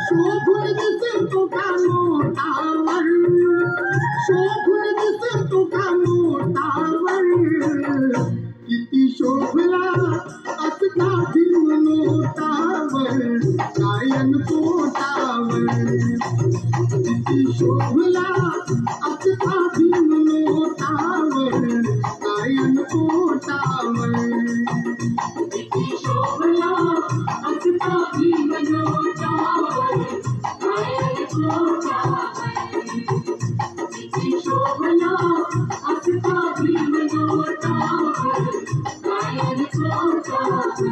शोभून दिसतो का मोठावर, शोभून दिसतो का मोठावर, किती शोभला असता भीमनोटावर गायन पोटावर, किती शोभला असता भीमनोटावर गायन पोटावर, किती शोभला असता भीमनोटावर गायन पोटावर, किती शोभला असता भीमनोटावर गायन पोटावर.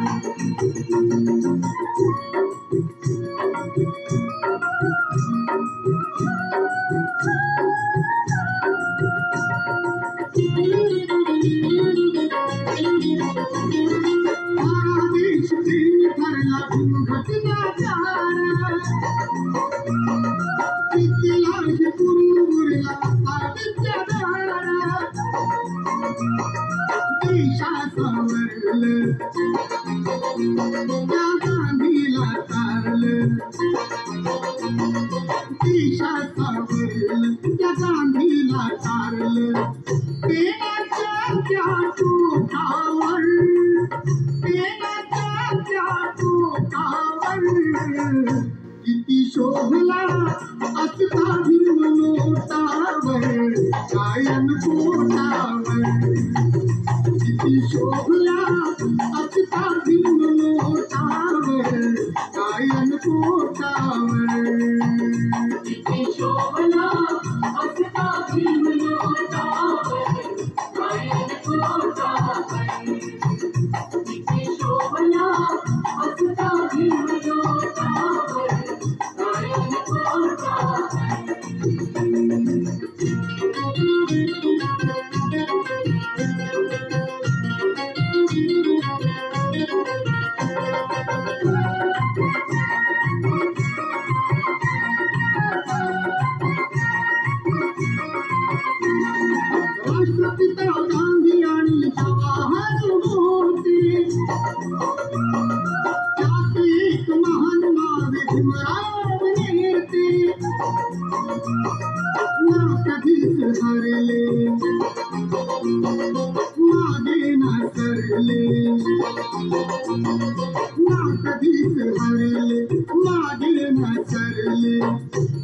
त्या गांधीला तारलं पेनाच्या त्या टोकावर, पेनाच्या त्या टोकावर, किती शोभला असता भीमनोटावर गायन पोटावर, किती शोभला असता भीमनोटावर गायन पोटावर, किती शोभला असता भीमनोटावर गायन पोटावर, किती शोभला असता भीमनोटावर गायन पोटावर. राष्ट्रपिता गांधी आणि जवाहर होते, त्यात एक महान नाव भीमराव नेते, ना कधीच हरले मागे ना सरले, ना कधीच हरले मागे ना सरले,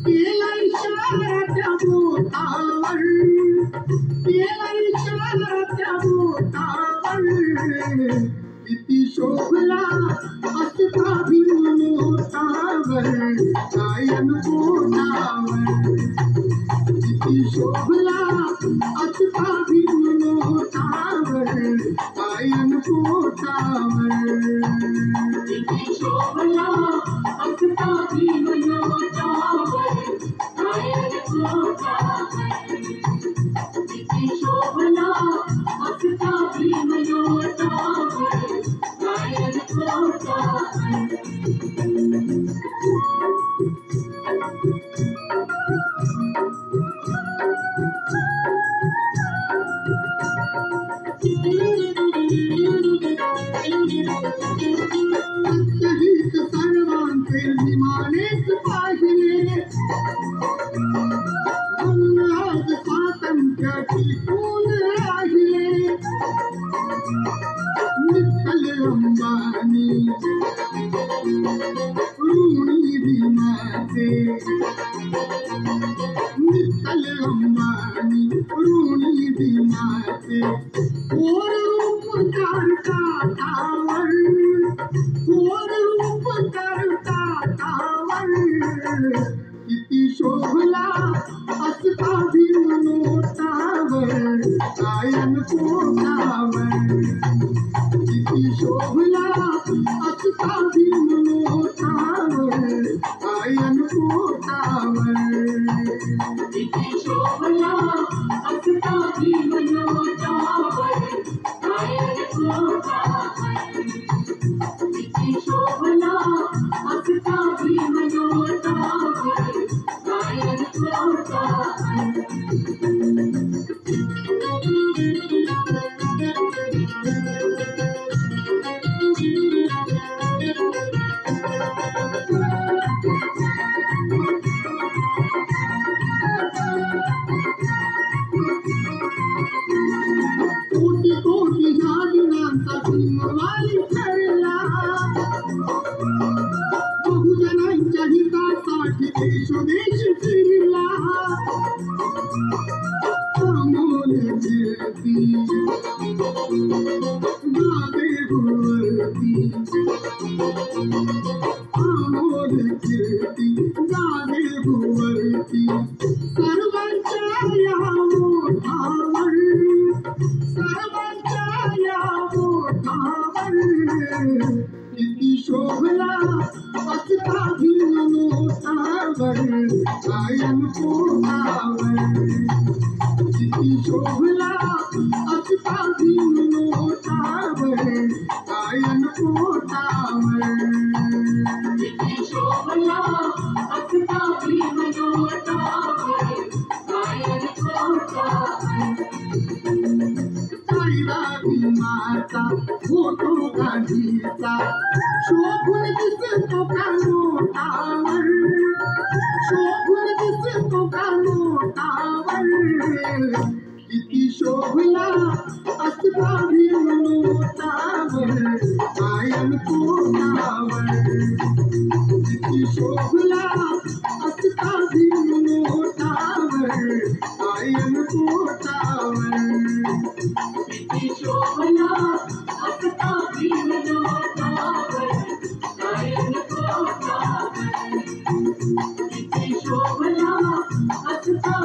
केला इशारा त्या बोटावर, केला इशारा त्या बोटावर, किती शोभला असता भीमनोटावर गायन पोटावर, किती शोभला असता भीमनोटावर गायन पोटावर, किती शोभला असता भीमनोटावर गायन पोटावर, किती शोभला असता भीमनोटावर गायन पोटावर. सत्यहित सर्वांचे भीमानेच पाहिले, म्हणून आज स्वातंत्र्य टिकून राहिले, विठ्ठल अंबानी ऋणी भीमाचे, विठ्ठल अंबानी ऋणी भीमाचे, थोर उपकार टाटावर, थोर उपकार टाटावर, किती शोभला असता भीमनोटावर गायन पोटावर, किती शोभला असता भीमनोटावर गायन पोटावर, किती शोभला असता भीमनोटावर गायन पोटावर, किती शोभला असता भीमनोटावर गायन पोटावर. की देशोदेश फिरला अमोल कीर्ती गावे भुवती अमोल कीर्ती गावे भुवती सर्वांच्या या ओठावर सर्वांच्या या ओठावर किती शोभला असता नोटावर गायन पोटावर किती शोभला असता नोटावर गायन पोटावर किती शोभला असता नोटावर गायन पोटावर साईला भीमाचा फोटो गांधीचा शोभून दिसतो का नोटावर शोभून दिसतो का नोटावर किती शोभला असता नोटावर गायन पोटावर किती शोभला असता नोटावर गायन पोटावर किती शोभला असता नोटावर गायन पोटावर किती शोभला असता